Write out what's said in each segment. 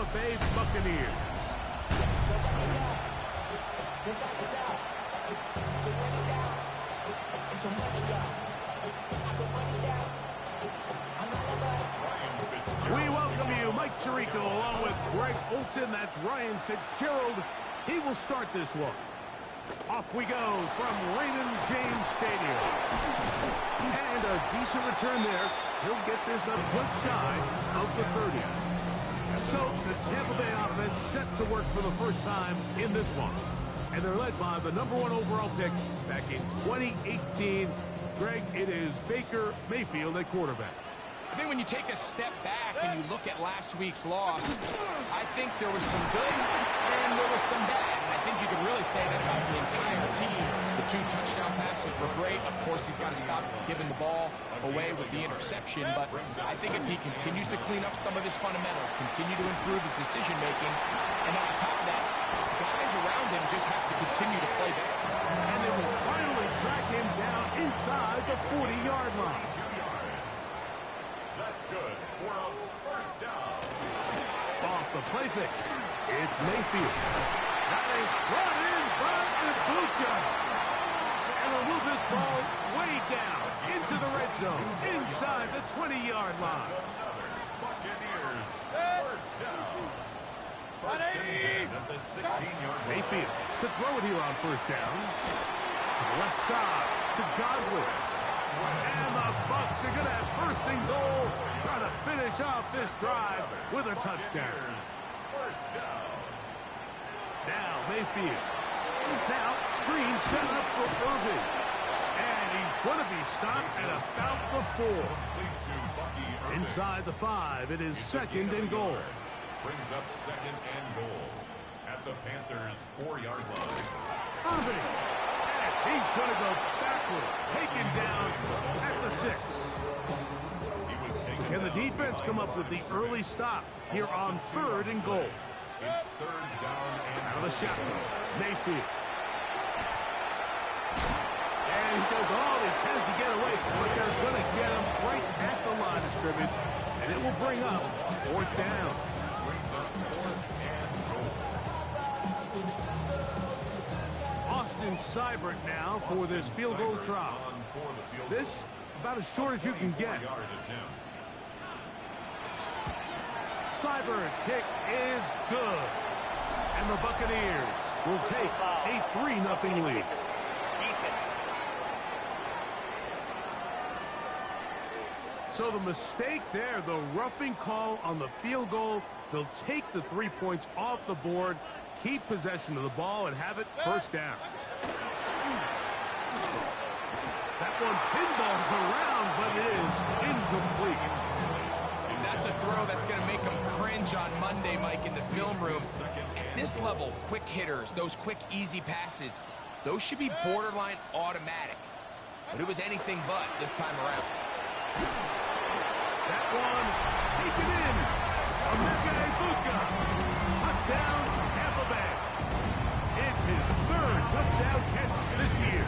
Tampa Bay Buccaneers. We welcome you, Mike Tirico, along with Greg Olson. That's Ryan Fitzgerald. He will start this one. Off we go from Raymond James Stadium. And a decent return there. He'll get this up just shy of the 30. So the Tampa Bay offense set to work for the first time in this one. And they're led by the #1 overall pick back in 2018. Greg, it is Baker Mayfield at quarterback. I think when you take a step back and you look at last week's loss, I think there was some good and there was some bad. And I think you could really say that about the entire team. The 2 touchdown passes were great. Of course, he's got to stop giving the ball away with the interception. But I think if he continues to clean up some of his fundamentals, continue to improve his decision-making, and on top of that, guys around him just have to continue to play better. And they will finally track him down inside the 40-yard line. That's good for a first down. Off the play fake, it's Mayfield. That is brought in by Ibuka. And they'll move this ball way down into the red zone, inside the 20-yard line. Buccaneers, first down. First and 10 at the 16-yard line. Mayfield to throw it here on first down. To the left side, to Godwin. And the Bucs are going to have first and goal, trying to finish off this drive with a touchdown. First down. Now Mayfield. Now screen set up for Irving. And he's going to be stopped at about the 4. Inside the 5, it is second and goal. Brings up second and goal at the Panthers' 4-yard line. Irving. He's going to go backward, taken down at the 6. So can the defense come up with the early stop here on third and goal? It's third down and out of the shotgun, Mayfield. And he does all he can to get away, but they're going to get him right at the line of scrimmage, and it will bring up fourth down. Brings up fourth and goal. Austin Seibert now for this field goal try. This about as short as you can get. Seibert's kick is good. And the Buccaneers will take a 3-0 lead. So the mistake there, the roughing call on the field goal, they'll take the 3 points off the board, keep possession of the ball, and have it first down. That one pinballs around, but it is incomplete. That's a throw that's going to make them cringe on Monday, Mike, in the film room. At this level, quick hitters, those quick, easy passes, those should be borderline automatic. But it was anything but this time around. That one taken in. Emeka Ibuka. Touchdown, Tampa Bay. It's his 3rd touchdown catch this year.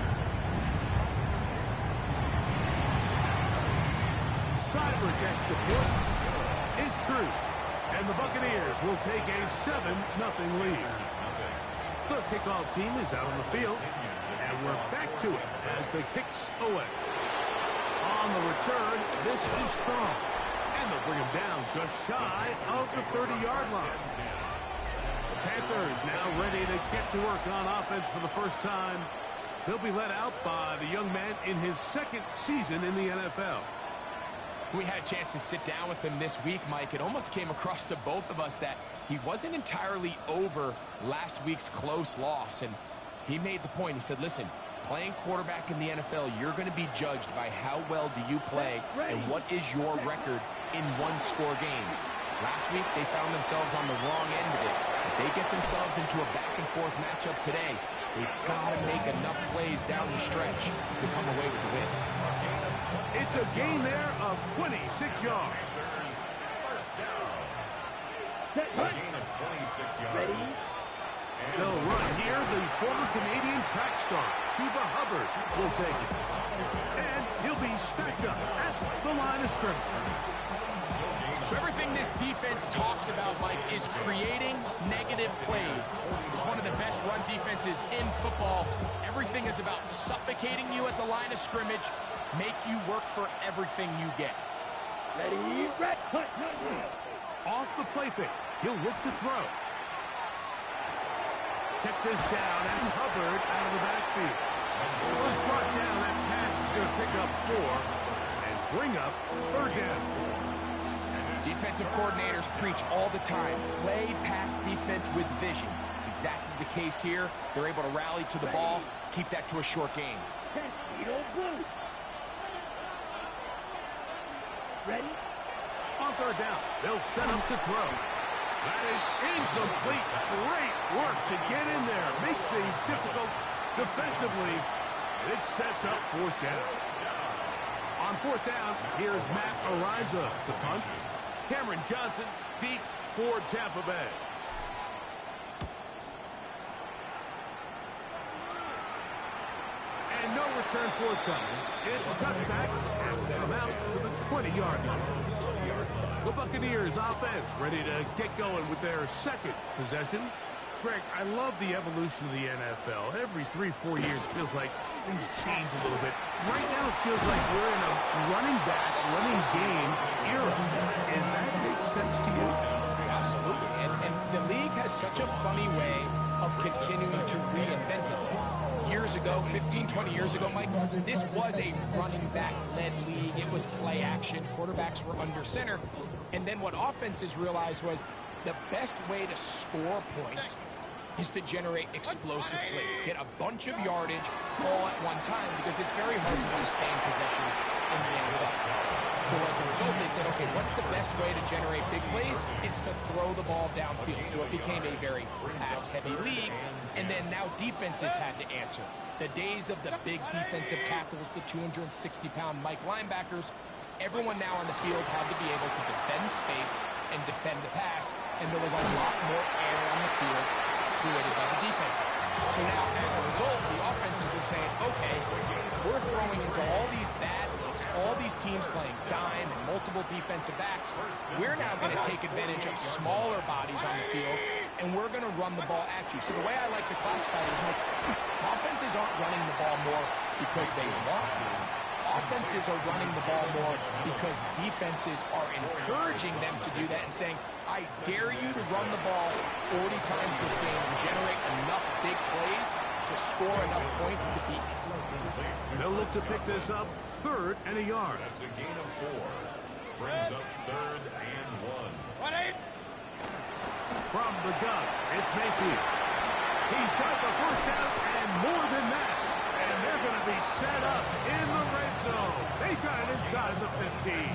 Seibert's extra point is true. And the Buccaneers will take a 7-0 lead. The kickoff team is out on the field. And we're back to it as the kicks away. On the return, this is strong. And they'll bring him down just shy of the 30-yard line. The Panthers now ready to get to work on offense for the first time. They'll be led out by the young man in his 2nd season in the NFL. We had a chance to sit down with him this week, Mike. It almost came across to both of us that he wasn't entirely over last week's close loss. And he made the point. He said, listen, playing quarterback in the NFL, you're going to be judged by how well do you play and what is your record in one-score games. Last week, they found themselves on the wrong end of it. If they get themselves into a back-and-forth matchup today, they've got to make enough plays down the stretch to come away with the win. It's a gain there of 26 yards. First down. A gain of 26 yards. They'll run here. The former Canadian track star, Chuba Hubbard, will take it. And he'll be stacked up at the line of scrimmage. So everything this defense talks about, Mike, is creating negative plays. It's one of the best run defenses in football. Everything is about suffocating you at the line of scrimmage, make you work for everything you get. Ready, red, cut. Off the play fake, he'll look to throw. Check this down. That's Hubbard out of the backfield. Once brought down, that pass is going to pick up 4 and bring up 3rd down. Defensive coordinators preach all the time, play pass defense with vision. It's exactly the case here. They're able to rally to the ball, keep that to a short game. Ready? On 3rd down, they'll set up to throw. That is incomplete. Great work to get in there, make things difficult defensively. It sets up 4th down. On 4th down, here's Matt Ariza to punt. Cameron Johnson deep for Tampa Bay. And no return forthcoming. It's a touchback. Pass them out to the 20-yard line. The Buccaneers offense ready to get going with their 2nd possession. Greg, I love the evolution of the NFL. Every 3-4 years feels like things change a little bit. Right now it feels like we're in a running back, running game era. Does that make sense to you? Absolutely. And the league has such a funny way of continuing to reinvent itself. Years ago, 15, 20 years ago, Mike, this was a running back-led league. It was play action. Quarterbacks were under center. And then what offenses realized was the best way to score points is to generate explosive plays. Get a bunch of yardage all at one time because it's very hard to sustain possessions in the NFL. So as a result, they said, okay, what's the best way to generate big plays? It's to throw the ball downfield. So it became a very pass-heavy league. And then now defenses had to answer. The days of the big defensive tackles, the 260-pound Mike linebackers, everyone now on the field had to be able to defend space and defend the pass. And there was a lot more air on the field created by the defenses. So now, as a result, the offenses are saying, okay, we're throwing into all these bad looks, all these teams playing dime and multiple defensive backs. We're now going to take advantage of smaller bodies on the field, and we're going to run the ball at you. So the way I like to classify it is, like, offenses aren't running the ball more because they want to. Offenses are running the ball more because defenses are encouraging them to do that and saying, I dare you to run the ball 40 times this game and generate enough big plays to score enough points to beat you. They'll look to pick this up 3rd and a yard. That's a gain of 4. Brings up 3rd and 1. From the gun, it's Mayfield. He's got the 1st down and more than that. And they're going to be set up in the red zone. They got it inside the 15.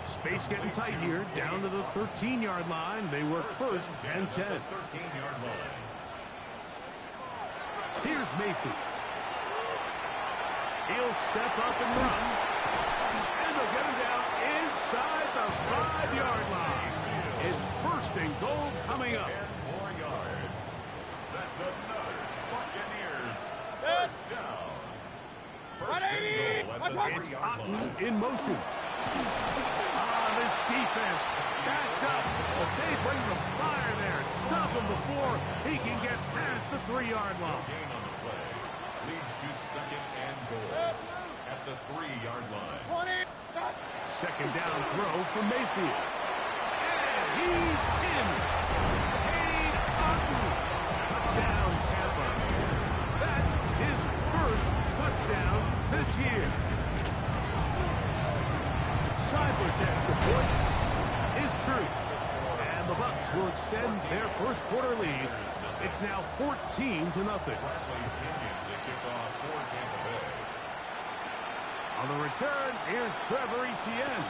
Space getting tight here, down to the 13-yard line. They work 1st and 10. 13-yard line. Here's Mayfield. He'll step up and run. And they'll get him down inside the 5-yard line. It's 1st and goal coming up. 4 yards. That's another Buccaneers 1st down. 1st and goal at the 3-yard Otten line. in motion. This defense backed up, but they bring the fire there. Stop him before he can get past the 3-yard line. Gain on the play leads to 2nd and goal at the 3-yard line. 2nd down throw from Mayfield. And he's in. Cade Otten. Touchdown, Tampa. That is 1st touchdown this year. Cybertech report is true. And the Bucs will extend their 1st quarter lead. It's now 14-0. Bradley Pinion to kick off for Tampa Bay. On the return, here's Trevor Etienne.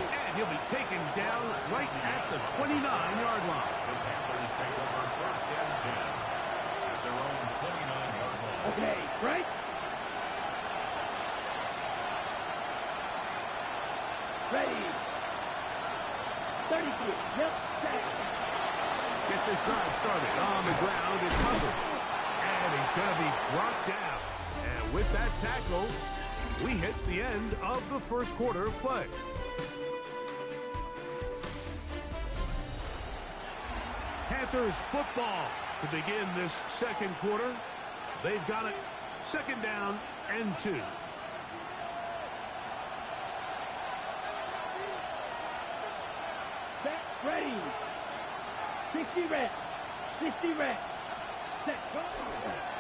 And he'll be taken down right at the 29-yard line. The Panthers take over 1st and 10 at their own 29-yard line. Okay, right? Ready. 32. Yep, set. get this drive started. On the ground, it's covered. And he's going to be brought down. And with that tackle, we hit the end of the first quarter of play. Panthers football to begin this second quarter. They've got it. Second down and 2. Set, ready. 60 reps. 60 reps. Set, go.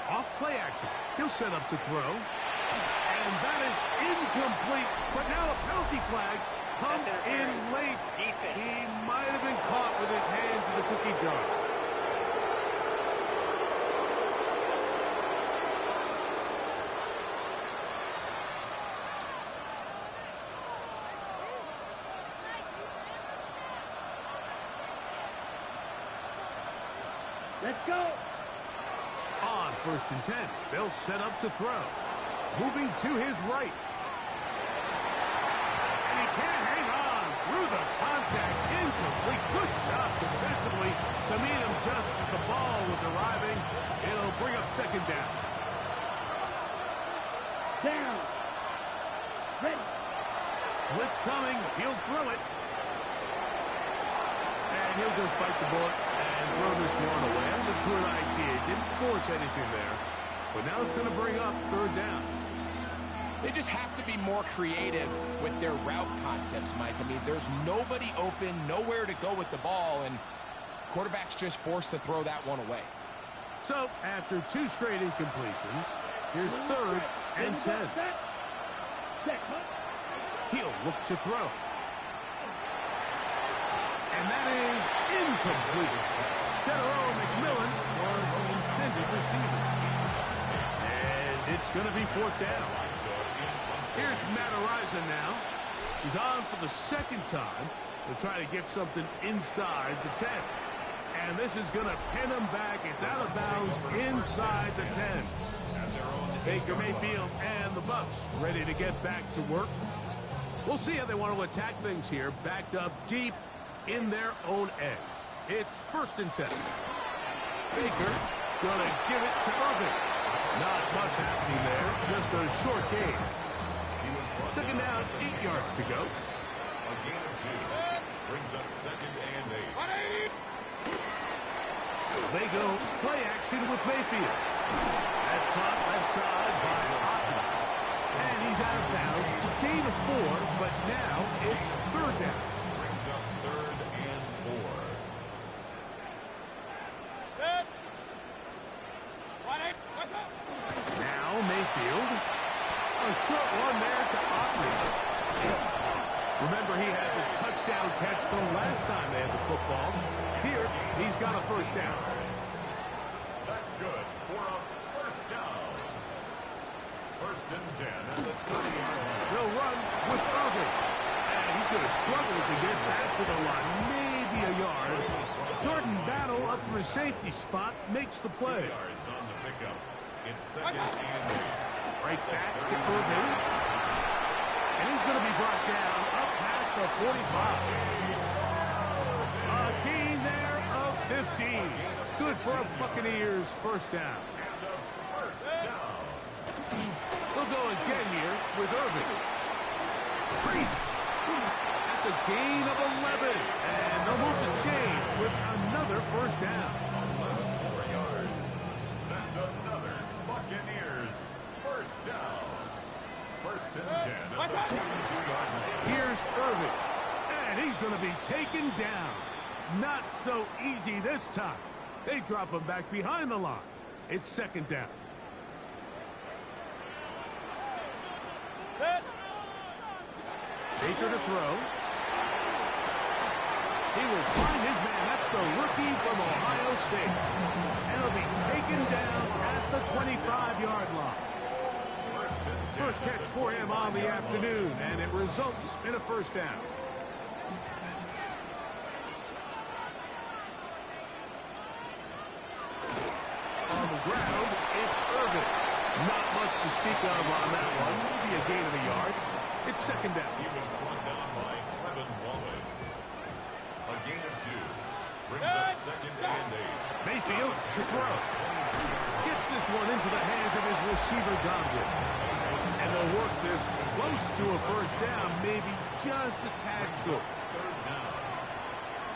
Off play action. He'll set up to throw. And that is incomplete. But now a penalty flag comes in late. He might have been caught with his hands in the cookie jar. Let's go. On 1st and 10, they'll set up to throw. Moving to his right. And he can't hang on through the contact. Incomplete. Good job defensively to meet him just as the ball was arriving. It'll bring up second down. Down. Ready. Blitz coming. He'll throw it. And he'll just bite the bullet and throw this one away. That's a good idea. Didn't force anything there. But now it's going to bring up third down. They just have to be more creative with their route concepts, Mike. I mean, there's nobody open, nowhere to go with the ball, and quarterback's just forced to throw that one away. So, after 2 straight incompletions, here's 3rd and 10. He'll look to throw. And that is incomplete. Cetero McMillan was the intended receiver. And it's going to be 4th down. Here's Matt Araiza now. He's on for the 2nd time to try to get something inside the 10. And this is going to pin him back. It's out of bounds inside the 10. Baker Mayfield and the Bucs ready to get back to work. We'll see how they want to attack things here. Backed up deep in their own end. It's 1st and 10. Baker going to give it to Irving. Not much happening there. Just a short gain. Second down, 8 yards to go. A gain of 2. Brings up 2nd and 8. They go play action with Mayfield. That's caught left side by Hopkins. And he's out of bounds. It's a gain of 4, but now it's 3rd down. Brings up 3rd and 4. Now Mayfield. A short one there to Hopkins. Remember, he had the touchdown catch the last time they had the football. Here, he's got a 1st down. That's good for a 1st down. 1st and 10 at the 30-yard line. They'll run with Irving. And he's going to struggle to get back to the line. Maybe a yard. Jordan Battle up for a safety spot. Makes the 2 play. yards on the pickup. It's 2nd and 8. Right back to Irving. And he's going to be brought down up past the 45. A gain there of 15. Good for a Buccaneers 1st down. And a 1st down. They'll go again here with Irving. Crazy. That's a gain of 11. And they'll move the chains with another 1st down. 11 more yards. That's another Buccaneers 1st down. 1st and 10 at the 22-yard line. Here's Irving. And he's going to be taken down. Not so easy this time. They drop him back behind the line. It's 2nd down. Baker to throw. He will find his man. That's the rookie from Ohio State. And he'll be taken down at the 25-yard line. First catch for him on the afternoon, and it results in a 1st down. On the ground, it's Irving. Not much to speak of on that one. Maybe a gain of a yard. It's 2nd down. He was brought down by Trevin Wallace. A gain of 2. Brings up 2nd and into the hands of his receiver, Godwin. And they'll work this close to a first down, maybe just a tad short.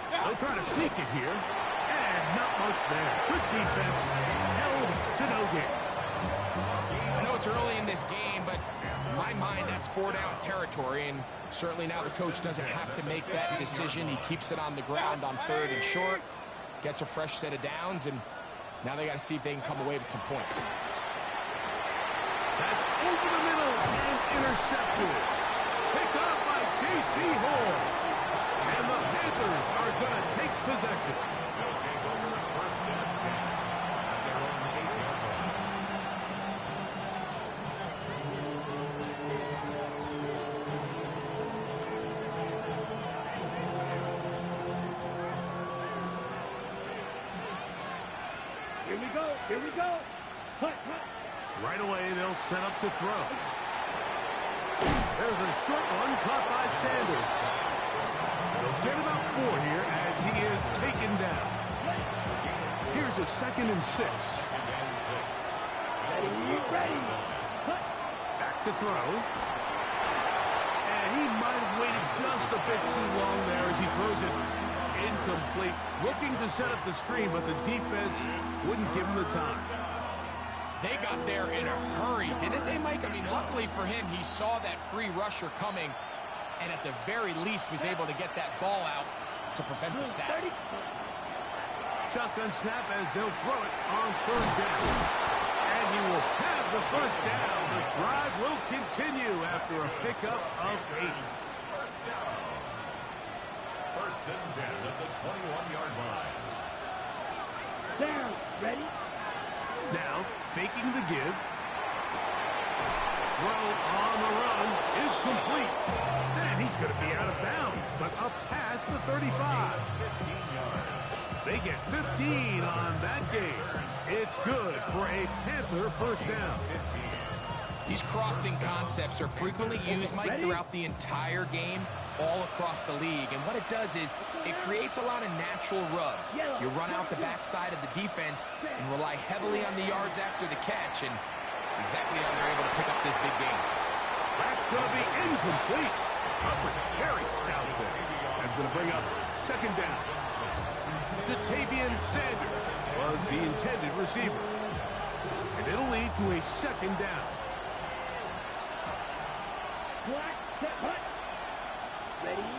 They'll try to sneak it here, and not much there. Good defense, held to no gain. I know it's early in this game, but in my mind, that's 4-down territory, and certainly now the coach doesn't have to make that decision. He keeps it on the ground on 3rd and short, gets a fresh set of downs, and now they got to see if they can come away with some points. That's over the middle and intercepted. Picked up by J.C. Horn. And the Panthers are going to take possession. They'll take over first and 10 at their own 8-yard line. Here we go. Here we go. Cut, cut. Right away, they'll set up to throw. There's a short one caught by Sanders. They'll get about 4 here as he is taken down. Here's a 2nd and 6. Ready. Cut. Back to throw. And he might have waited just a bit too long there as he throws it incomplete. Looking to set up the screen, but the defense wouldn't give him the time. They got there in a hurry, didn't they, Mike? I mean, luckily for him, he saw that free rusher coming, and at the very least was able to get that ball out to prevent the sack. Shotgun snap as they'll throw it on 3rd down. And he will have the first down. The drive will continue after a pickup of 8. First down. First and 10 at the 21-yard line. Down. Ready. Now, faking the give. Throw on the run is complete. And he's going to be out of bounds, but up past the 35. 15 yards. They get 15 on that game. It's good for a Panther first down. 15. These crossing concepts are frequently used, Mike, throughout the entire game, all across the league. And what it does is it creates a lot of natural rubs. You run out the backside of the defense and rely heavily on the yards after the catch, and it's exactly how they're able to pick up this big game. That's going to be incomplete. Coverage very stout there. That's going to bring up 2nd down. Ja'Tavion Sanders was the intended receiver. And it'll lead to a 2nd down. Black. Cut. Ready.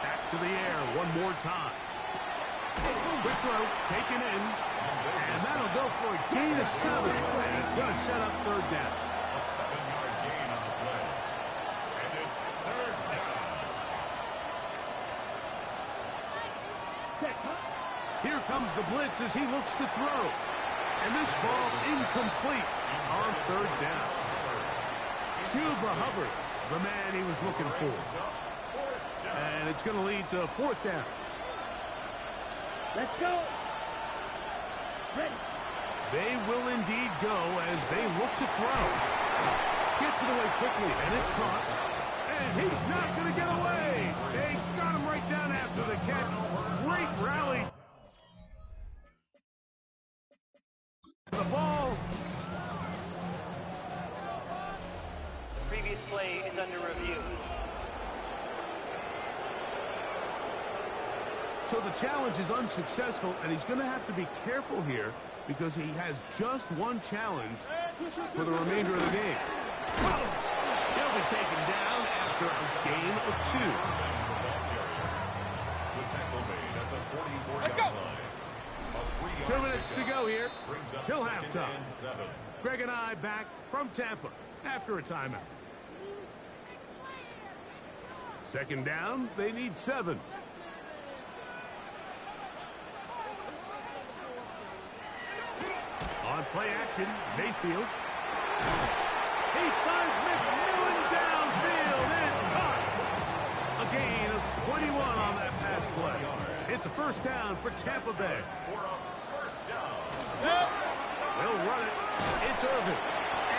Back to the air one more time. Quick throw, taken in. And that'll go for a gain of 7. And it's going to set up 3rd down. A 7-yard gain on the play. And it's 3rd down. Set. Cut. Here comes the blitz as he looks to throw. And this ball incomplete on 3rd down. Chuba Hubbard, the man he was looking for. And it's going to lead to 4th down. Let's go. Ready. They will indeed go as they look to throw. Gets it away quickly, and it's caught. And he's not going to get away. They got him right down after the catch. Great rally. The ball. The previous play is under review. So the challenge is unsuccessful, and he's going to have to be careful here because he has just one challenge for the remainder of the game. He'll be taken down after a gain of 2. The tackle made at the 44-yard line. 2 minutes to go here till 2nd halftime. and 7. Greg and I back from Tampa after a timeout. 2nd down, they need 7. On play action, Mayfield. He finds McMillan downfield. It's caught. A gain of 21 on that pass play. It's a first down for Tampa Bay. For a first down. They'll run it. It's Irvin.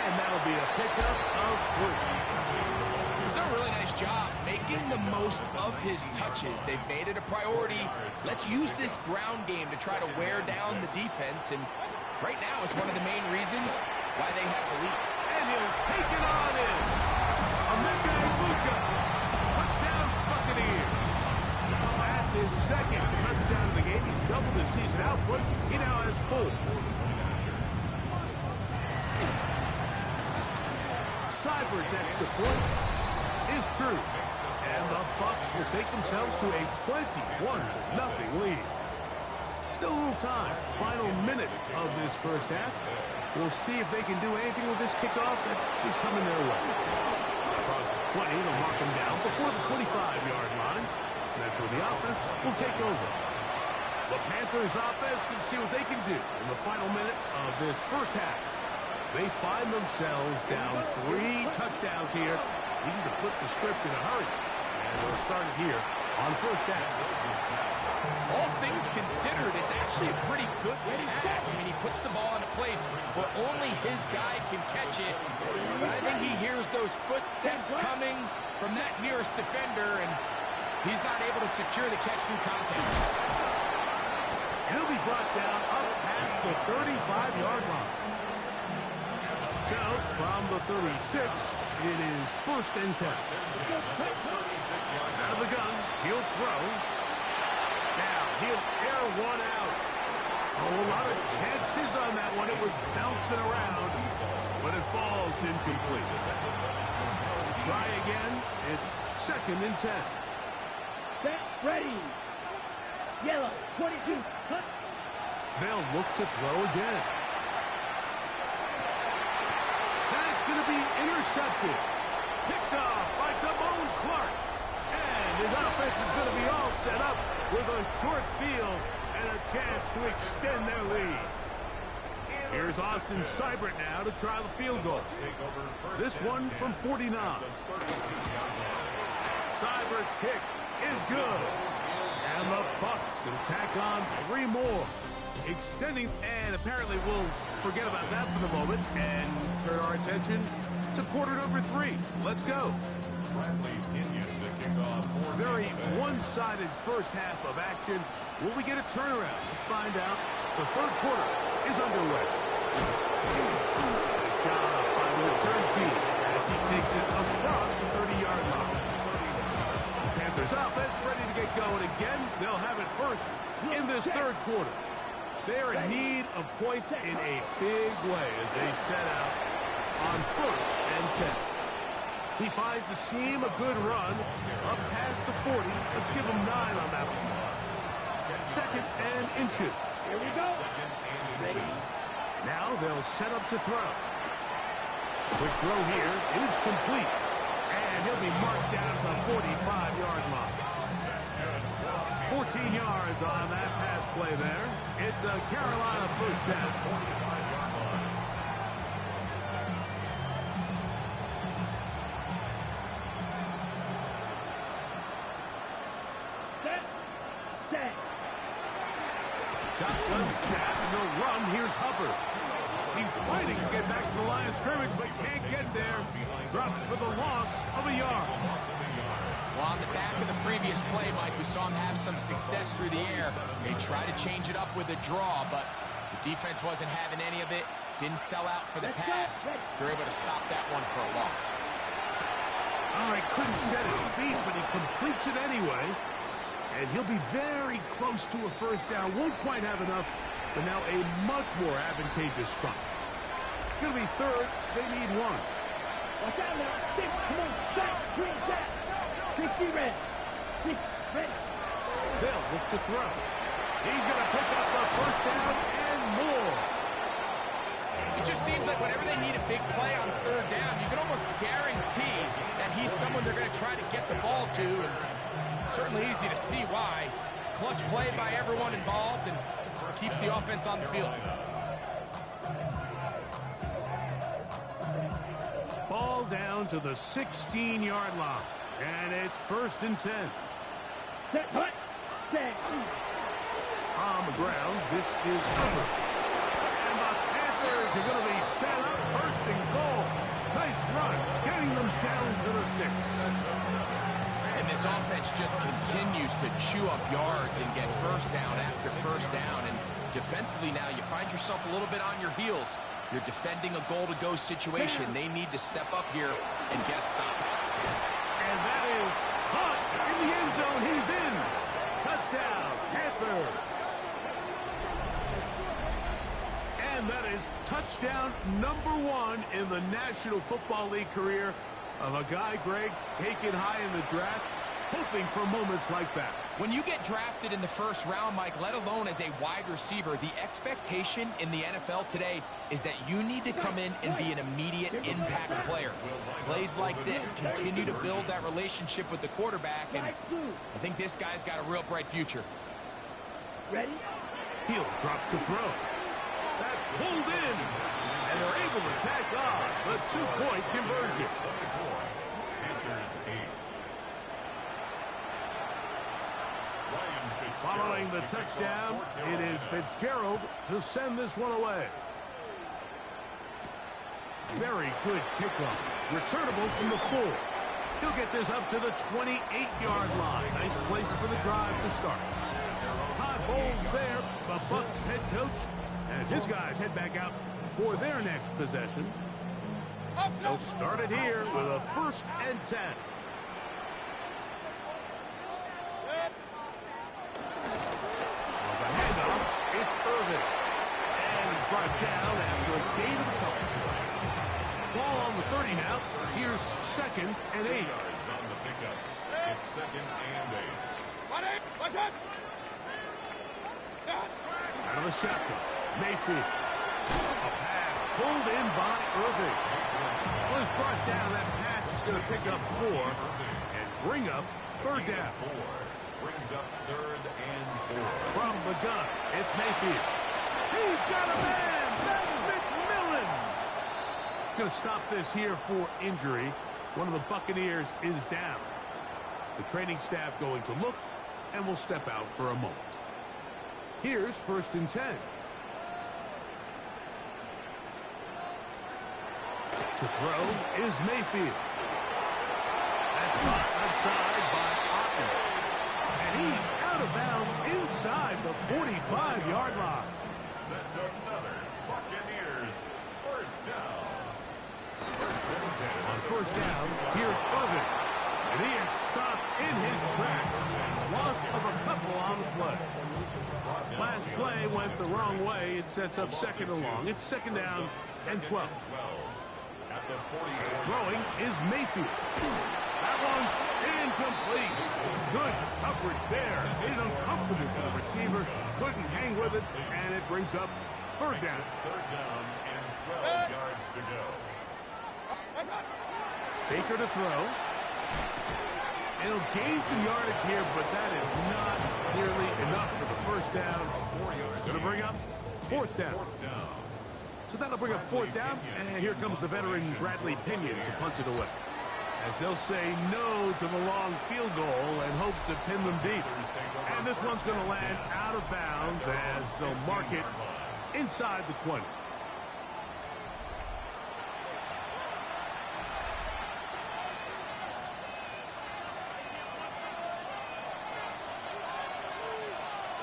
And that'll be a pickup of 3. He's done a really nice job making the most of his touches. They've made it a priority. Let's use this ground game to try to wear down the defense, and right now is one of the main reasons why they have the lead. And he'll take it on in. Touchdown, Buccaneers. That's his second touchdown of the game. He's doubled his season output. He now has 4. Seibert's extra point is true. And the Bucs will take themselves to a 21-0 lead. Still a little time. Final minute of this first half. We'll see if they can do anything with this kickoff that is coming their way. Across the 20, they'll mark him down before the 25-yard line. That's where the offense will take over. The Panthers offense can see what they can do in the final minute of this first half. They find themselves down 3 touchdowns here, needing to flip the script in a hurry. And they'll start it here on first down. All things considered, it's actually a pretty good pass. I mean, he puts the ball in a place where only his guy can catch it. But I think he hears those footsteps coming from that nearest defender, and he's not able to secure the catch through contact. He'll be brought down up past the 35-yard line. So, from the 36, it is first and 10. Out of the gun, he'll throw. Now, he'll air one out. Oh, a lot of chances on that one. It was bouncing around, but it falls incomplete. Try again. It's second and 10. Set, ready. Yellow, 22, cut. They'll look to throw again. That's going to be intercepted. Picked off by Damone Clark. And his offense is going to be all set up with a short field and a chance to extend their lead. Here's Austin Seibert now to try the field goal. This one from 49. Seibert's kick is good. And the Bucs can tack on 3 more. Extending, and apparently we'll forget about that for the moment and turn our attention to quarter number 3. Let's go. Very one-sided first half of action. Will we get a turnaround? Let's find out. The third quarter is underway. Nice job by the return team as he takes it across the 30-yard line. The Panthers offense ready to get going again. They'll have it first in this third quarter. They're in need of points in a big way as they set out on first and 10. He finds the seam, a good run, up past the 40. Let's give him 9 on that one. Second and inches. Here we go. Ready. Now they'll set up to throw. Quick throw here is complete. And he'll be marked down at the 45-yard line. 14 yards on that pass play there. It's a Carolina first down. Set. Shotgun snap, and they'll run. Here's Hubbard. He's fighting to get back to the line of scrimmage, but can't get there. Dropped for the loss of a yard. Well, on the back of the previous play, Mike, we saw him have some success through the air. They tried to change it up with a draw, but the defense wasn't having any of it. Didn't sell out for the pass. They're able to stop that one for a loss. Oh, he couldn't set his feet, but he completes it anyway. And he'll be very close to a first down. Won't quite have enough, but now a much more advantageous spot. It's going to be third. They need 1. Watch out now. 6, come on. Back, green, back. 60 red. 6, red. They'll look to throw. He's going to pick up the first down and more. It just seems like whenever they need a big play on third down, you can almost guarantee that he's someone they're going to try to get the ball to. And certainly easy to see why. Clutch play by everyone involved and keeps the offense on the field. Ball down to the 16-yard line. And it's first and 10. Set, hut. Set. On the ground, this is Hubbard. And the Panthers are going to be set up first and goal. Nice run, getting them down to the 6. And this offense just continues to chew up yards and get first down after first down. And Defensively now, you find yourself a little bit on your heels. You're defending a goal-to-go situation. They need to step up here and get a stop. And that is caught in the end zone. He's in. Touchdown, Panthers. And that is touchdown number 1 in the National Football League career of a guy, Greg, taken high in the draft, hoping for moments like that. When you get drafted in the first round, Mike, let alone as a wide receiver, the expectation in the NFL today is that you need to come in and be an immediate impact player. Plays like this continue to build that relationship with the quarterback, and I think this guy's got a real bright future. Ready? He'll drop to throw. That's pulled in, and they're able to tack off the 2-point conversion. Panthers 8. Following the touchdown, it is Fitzgerald to send this one away. Very good kickoff. Returnable from the 4. He'll get this up to the 28-yard line. Nice place for the drive to start. High bowls there, the Bucs head coach. As his guys head back out for their next possession. They'll start it here with a 1st and 10. It's Irvin. And he's brought down after a gain of a couple. Ball on the 30 now. Here's 2nd and 8. Yards on the pickup. It's 2nd and 8. Out of the shotgun. Mayfield. A pass pulled in by Irvin. Well, he's brought down. That pass is going to pick up 4 and bring up 3rd down. 4 brings up 3rd and 4. From the gun, it's Mayfield. He's got a man. That's McMillan. Going to stop this here for injury. One of the Buccaneers is down. The training staff going to look and will step out for a moment. Here's 1st and 10. To throw is Mayfield. That's caught outside by Otten. And he's out of bounds inside the 45-yard line. That's another Buccaneers 1st down. 1st and 10. On 1st down, here's Irvin. And he is stopped in his tracks. Loss of a couple on the play. Last play went the wrong way. It sets up 2nd and long. It's 2nd down and 12. At the 44. Throwing is Mayfield. That one's incomplete. Good coverage there. It is uncomfortable for the receiver. Couldn't hang with it, and it brings up 3rd down. 3rd down and 12 yards to go. Baker to throw. And he'll gain some yardage here, but that is not nearly enough for the 1st down. Going to bring up 4th down. So that'll bring up 4th down, and here comes the veteran Bradley Pinion to punch it away. As they'll say no to the long field goal and hope to pin them deep. And this one's going to land out of bounds as they'll mark it inside the 20.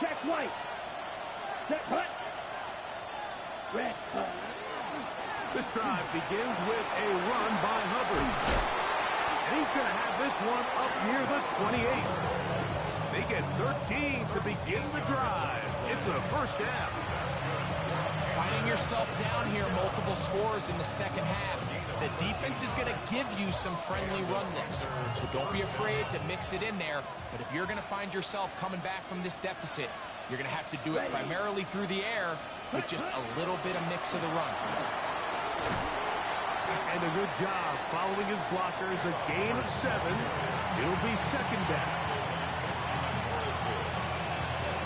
Check right. Set cut. Red cut. This drive begins with a run by Hubbard. And he's going to have this one up near the 28. They get 13 to begin the drive. It's a 1st down. Finding yourself down here, multiple scores in the 2nd half. The defense is going to give you some friendly run nicks. So don't be afraid to mix it in there. But if you're going to find yourself coming back from this deficit, you're going to have to do it primarily through the air with just a little bit of mix of the run. And a good job following his blockers. A gain of 7. It'll be 2nd down.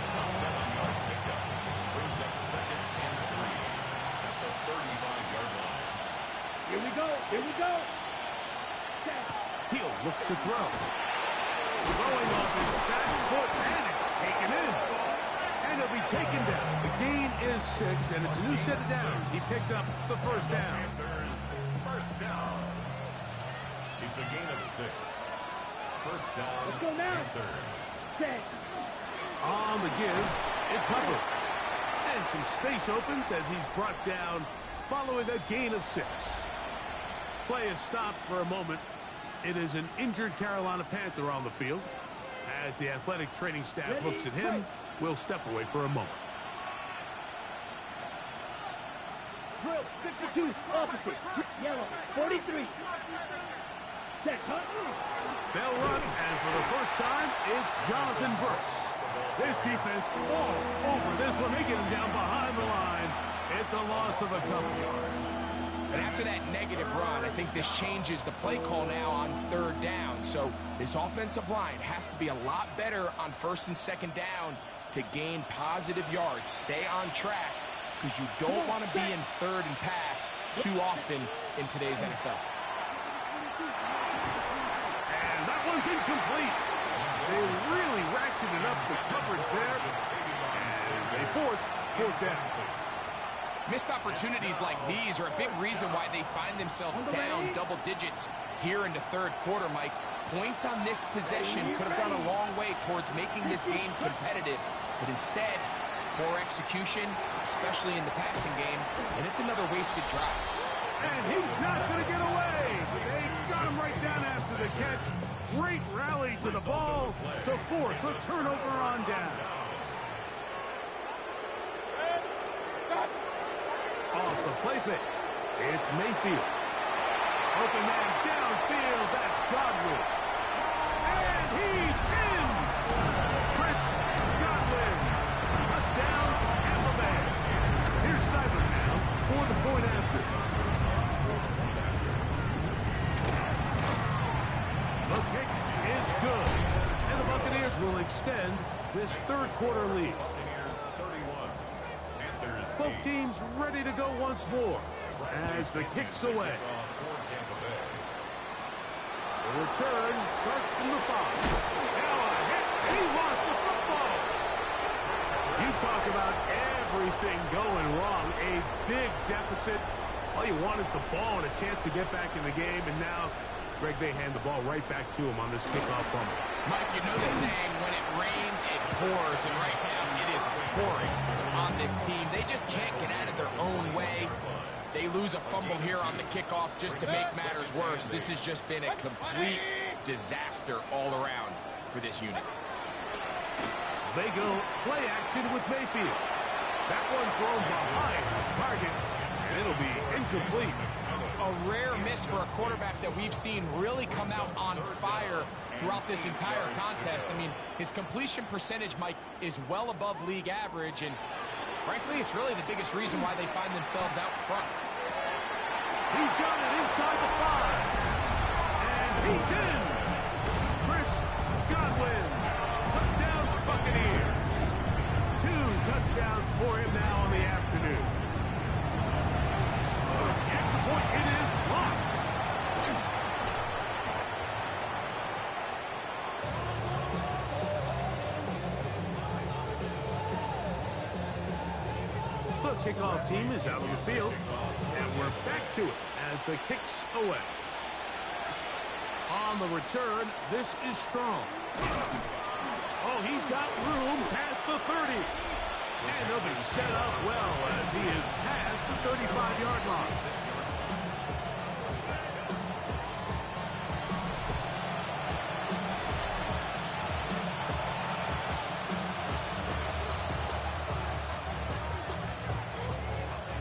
A 7-yard pickup brings up 2nd and 3 at the 35-yard line. Here we go. Here we go. He'll look to throw. Throwing off his back foot, and it's taken in. And he'll be taken down. The gain is 6, and it's a new set of downs. He picked up the 1st down. Panthers 1st down. It's a gain of 6. 1st down. Let's go now. Panthers. Set. On the give, it's Hubbard. And some space opens as he's brought down following a gain of 6. Play is stopped for a moment. It is an injured Carolina Panther on the field. As the athletic training staff looks at him, we'll step away for a moment. Drill 52, opposite. Yellow 43. Set, huh? They'll run, and for the first time, it's Jonathan Brooks. This defense all over this one. They get him down behind the line. It's a loss of a couple yards. And after that negative run, I think this changes the play call now on 3rd down. So this offensive line has to be a lot better on 1st and 2nd down to gain positive yards. Stay on track because you don't want to be in 3rd and pass too often in today's NFL. And that one's incomplete. They really ratcheted up the coverage there. And they force 4th down. Missed opportunities like these are a big reason why they find themselves down double digits here in the 3rd quarter, Mike. Points on this possession could have gone a long way towards making this game competitive, but instead, poor execution, especially in the passing game, and it's another wasted drive. And he's not going to get away. They got him right down after the catch. Great rally to the ball to force a turnover on down. Off the play fake. It's Mayfield. Open man downfield. That's Godwin. And he's in. Chris Godwin. Touchdown, Tampa Bay. Here's Seibert now for the point after. The kick is good. And the Buccaneers will extend this 3rd quarter lead. Both teams ready to go once more as the kick's away. The return starts from the 5. Now a hit. He lost the football. You talk about everything going wrong. A big deficit. All you want is the ball and a chance to get back in the game. And now, Greg, they hand the ball right back to him on this kickoff fumble. Mike, you know the saying, when it rains, it pours. And right now, it is pouring on this team. They just can't get out of their own way. They lose a fumble here on the kickoff just to make matters worse. This has just been a complete disaster all around for this unit. They go play action with Mayfield. That one thrown behind his target, and it'll be incomplete. A rare miss for a quarterback that we've seen really come out on fire throughout this entire contest. I mean, his completion percentage, Mike, is well above league average, and frankly, it's really the biggest reason why they find themselves out front. He's got it inside the 5, and he's in. Chris Godwin, touchdown Buccaneers. 2 touchdowns for him now on the afternoon. At the point, it is blocked. The kickoff team is out on the field, and we're back to it as the kick's away. On the return, this is Strong. Oh, he's got room past the 30. And they'll be set up well as he is past the 35-yard line.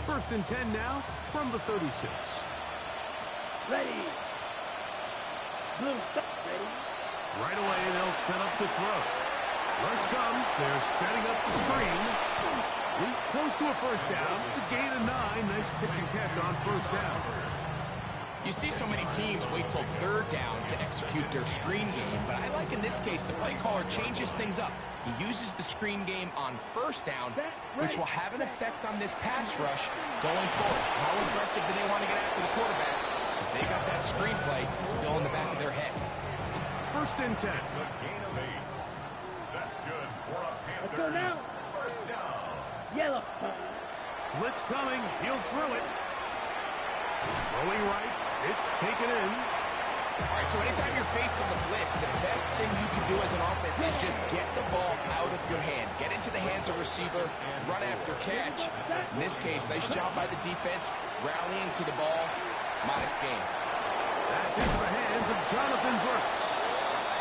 First and 10 now from the 36. Ready. Blue, ready. Right away, they'll set up to throw. Rush comes. They're setting up the screen. He's close to a first down. To gain a 9. Nice pitch and catch on first down. You see so many teams wait till 3rd down to execute their screen game, but I like in this case the play caller changes things up. He uses the screen game on 1st down, which will have an effect on this pass rush going forward. How aggressive do they want to get after the quarterback? Because they got that screenplay still in the back of their head. First and 10. It's a gain of 8. That's good for a Panthers. Let's go now. First down. Yellow. Blitz coming. He'll throw it. Throwing right. It's taken in. All right, so anytime you're facing the blitz, the best thing you can do as an offense is just get the ball out of your hand. Get into the hands of receiver, run after catch. In this case, nice job by the defense, rallying to the ball. Modest gain. That's into the hands of Jonathan Brooks.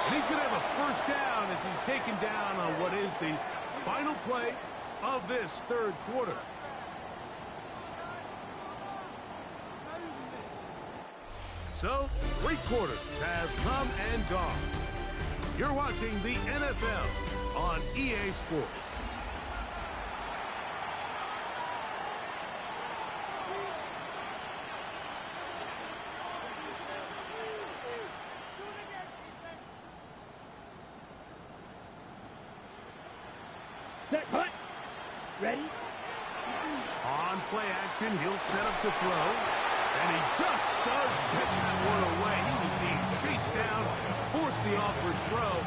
And he's going to have a first down as he's taken down on what is the final play of this third quarter. So, 3 quarters have come and gone. You're watching the NFL on EA Sports. Set, cut. Ready? On play action, he'll set up to throw. And he just does get that one away. He was being chased down, forced the awkward throw.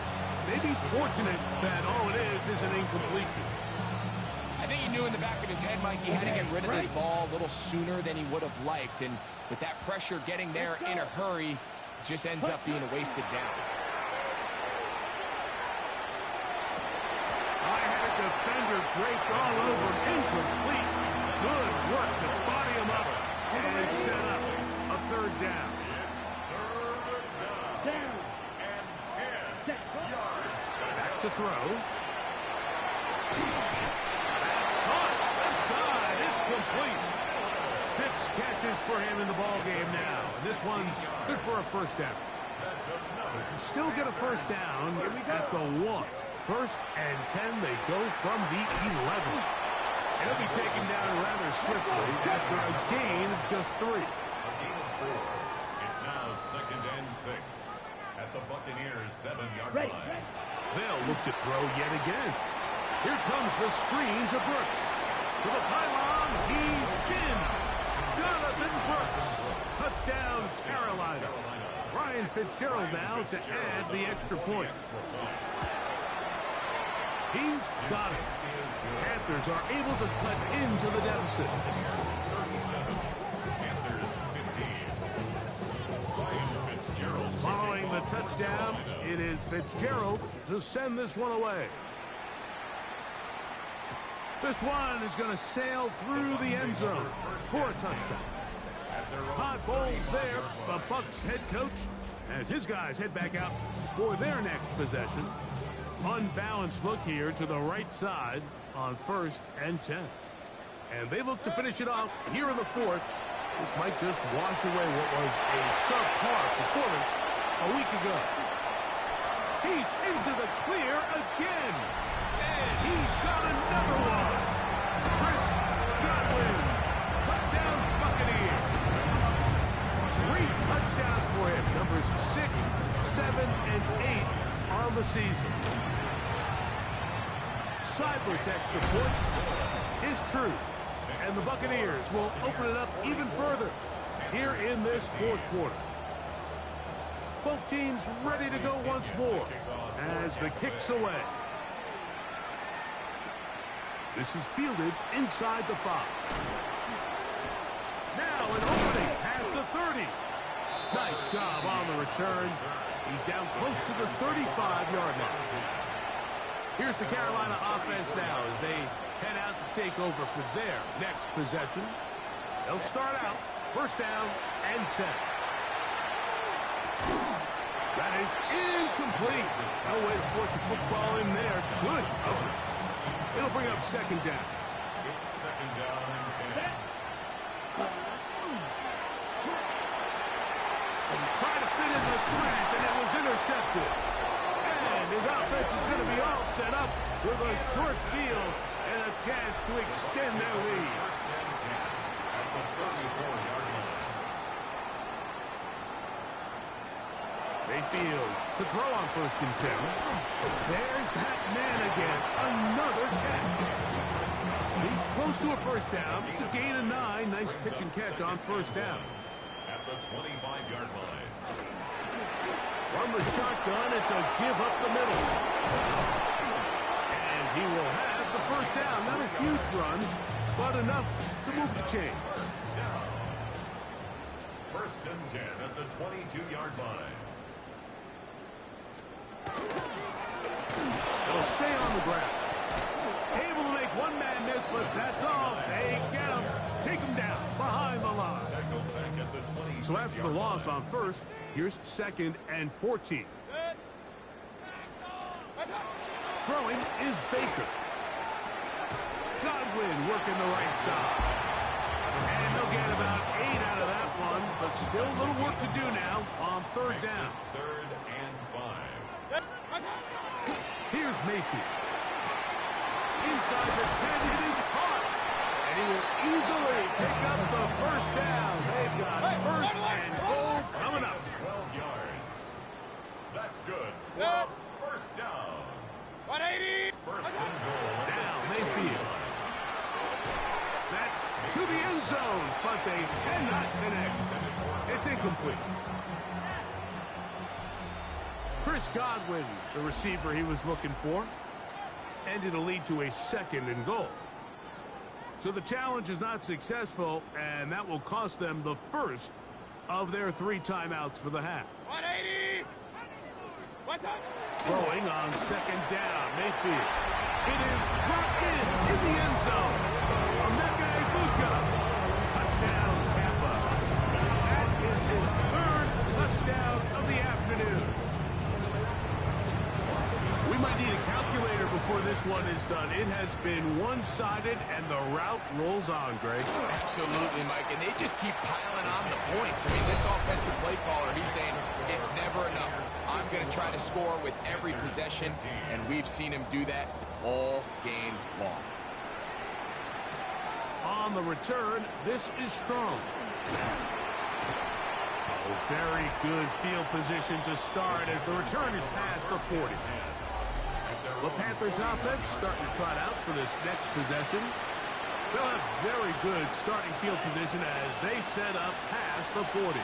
Maybe he's fortunate that all it is an incompletion. I think he knew in the back of his head, Mike, he had to get rid of this ball a little sooner than he would have liked. And with that pressure getting there in a hurry, it just ends up being a wasted down. I had a defender draped all over, incomplete. Good work to body him up and set up a third down. Down. And 10 yards Back to throw. Caught. Left side. It's complete. 6 catches for him in the ball game now. This one's good for a first down. They can still get a first down at the 1. First and 10, they go from the 11. He'll be taken down rather swiftly after a gain of just 3. A gain of 4. It's now 2nd and 6 at the Buccaneers' 7-yard line. They'll look to throw yet again. Here comes the screen to Brooks. To the pylon, he's pinned. Jonathan Brooks. Touchdown, Carolina. Ryan Fitzgerald now to add the extra point. He's got it. Panthers are able to cut into the deficit. Panthers 15. Ryan Fitzgerald. Following the touchdown, it is Fitzgerald to send this one away. This one is going to sail through the end zone for a touchdown. Todd Bowles there, the Bucs head coach, as his guys head back out for their next possession. Unbalanced look here to the right side on 1st and 10. And they look to finish it off here in the 4th. This might just wash away what was a subpar performance a week ago. He's into the clear again. And he's got another one. Chris Godwin. Touchdown Buccaneers. 3 touchdowns for him. Numbers 6, 7, and 8 on the season. Seibert's extra point is true. And the Buccaneers will open it up even further here in this 4th quarter. Both teams ready to go once more as the kick's away. This is fielded inside the 5. Now an opening past the 30. Nice job on the return. He's down close to the 35-yard line. Here's the Carolina offense now as they head out to take over for their next possession. They'll start out 1st down and 10. That is incomplete. No way to force the football in there. Good coverage. It'll bring up 2nd down. It's 2nd down and 10. And he tried to fit in the slant, and it was intercepted. And his offense is going to be all set up with a short field and a chance to extend their lead. 1st and 10 at the 34-yard line. Mayfield to throw on 1st and 10. There's that man again. Another catch. He's close to a 1st down. To gain a 9. Nice pitch and catch on 1st down. At the 25-yard line. From the shotgun, it's a give up the middle. And he will have the 1st down. Not a huge run, but enough to move the chains. 1st First and 10 at the 22-yard line. They'll stay on the ground. Able to make one man miss, but that's all. They get him. Take him down behind the line. Tackled back at the 26-yard So after the loss on first, here's 2nd and 14. Throwing is Baker. Godwin working the right side. And they'll get about 8 out of that one, but still a little work to do now on 3rd down. 3rd and 5. Here's Mayfield. Inside the 10, it is caught. And he will easily pick up the first down. They've got 1st and goal coming up. 12 yards. That's good for 1st down. 180. 1st and goal. Now Mayfield. That's to the end zone, but they cannot connect. It's incomplete. Chris Godwin, the receiver he was looking for, and it'll lead to a 2nd and goal. So the challenge is not successful, and that will cost them the first of their 3 timeouts for the half. 180. Throwing on 2nd down, Mayfield. It is brought in the end zone. Emeka Egbuka. Touchdown, Tampa. That is his 3rd touchdown of the afternoon. We might need a calculator before this one is done. It has been one-sided, and the route rolls on, Greg. Absolutely, Mike, and they just keep piling on the points. I mean, this offensive play caller, he's saying it's never enough. I'm going to try to score with every possession, and we've seen him do that all game long. On the return, this is strong. Oh, very good field position to start as the return is past the 40. The Panthers offense starting to trot out for this next possession. They'll have very good starting field position as they set up past the 40.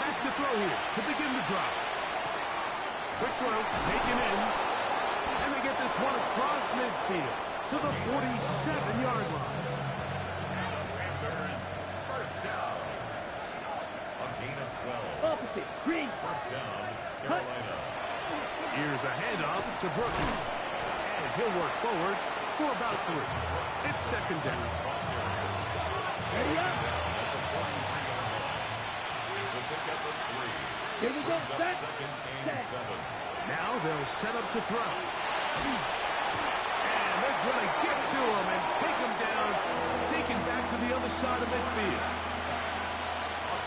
Back to throw here to begin the drive. Quick throw, taken in. And they get this one across midfield to the 47-yard line. Panthers, 1st down. A gain of 12. Opposite. Green. 1st down, Carolina. Here's a handoff to Brooks. And he'll work forward for about 3. It's 2nd down. Ready up. It's a pick up of 3. Here we go. Brings up Set. 2nd and 7. Now they'll set up to throw. And they're going to get to him and take him down, taken back to the other side of midfield.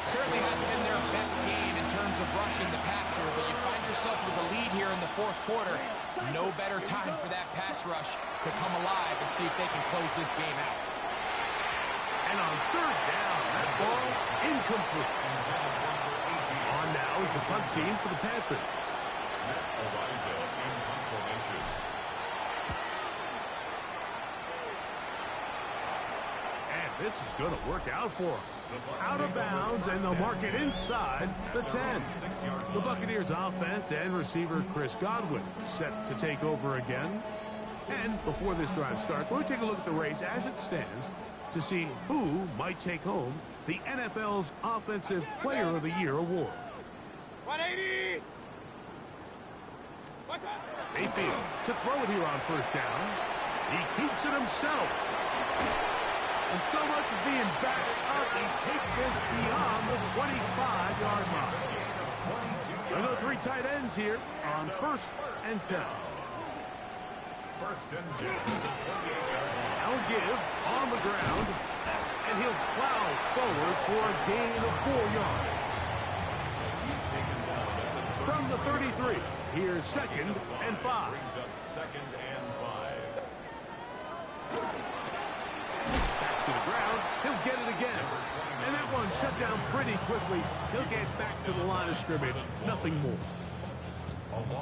Certainly hasn't been their best game in terms of rushing the passer, but you find yourself with a lead here in the 4th quarter. No better time for that pass rush to come alive and see if they can close this game out. And on 3rd down, that ball incomplete. On now is the punt team for the Panthers. Eliza in confirmation. And this is going to work out for them. Out of bounds, and they'll mark it inside the 10. The Buccaneers offense and receiver Chris Godwin set to take over again. And before this drive starts, we'll take a look at the race as it stands to see who might take home the NFL's Offensive Player of the Year award. 180. Mayfield to throw it here on 1st down. He keeps it himself. And so much for being backed up, he takes this beyond the 25-yard line. We'll go 3 tight ends here on 1st and 10. 1st and 10. 28-yard line. Now give on the ground, and he'll plow forward for a gain of 4 yards. He's taken down at the From the 33, here's 2nd and 5. brings up 2nd and 5. Back to the ground, he'll get it again. And that one shut down pretty quickly. He'll get back to the line of scrimmage, nothing more.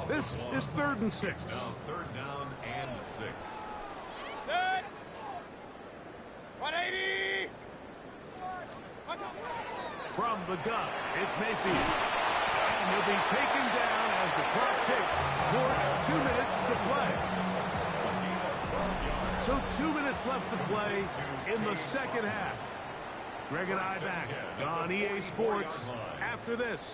This is 3rd and 6. Now 3rd down and 6. Good. 180. From the gun, it's Mayfield. And he'll be taken down as the clock ticks towards 2 minutes to play. So 2 minutes left to play in the second half. Greg and I back on EA Sports after this.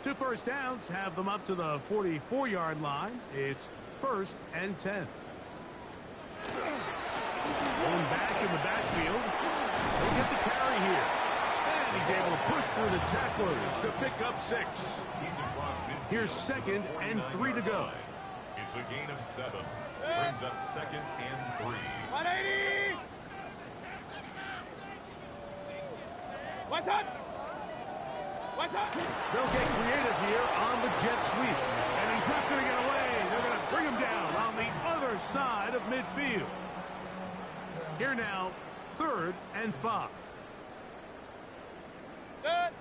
2 first downs have them up to the 44-yard line. It's 1st and 10. Going back in the backfield. They get the carry here. And he's able to push through the tacklers to pick up 6. Here's 2nd and 3 to go. It's a gain of 7. Brings up 2nd and 3. 180! What's up? What's up? They'll get creative here on the jet sweep. And he's not going to get away. They're going to bring him down on the other side of midfield. Here now, 3rd and 5. Good.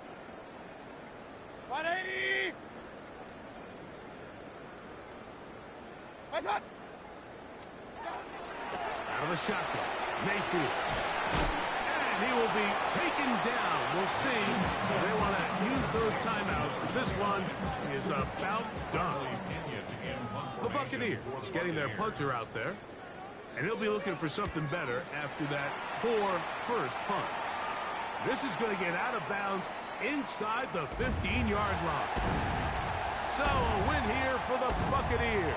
180! What's up? Out of the shotgun, Mayfield. And he will be taken down. We'll see. They want to use those timeouts, but this one is about done. The Buccaneers getting their punter out there. And he'll be looking for something better after that poor first punt. This is going to get out of bounds inside the 15-yard line. So a win here for the Buccaneers.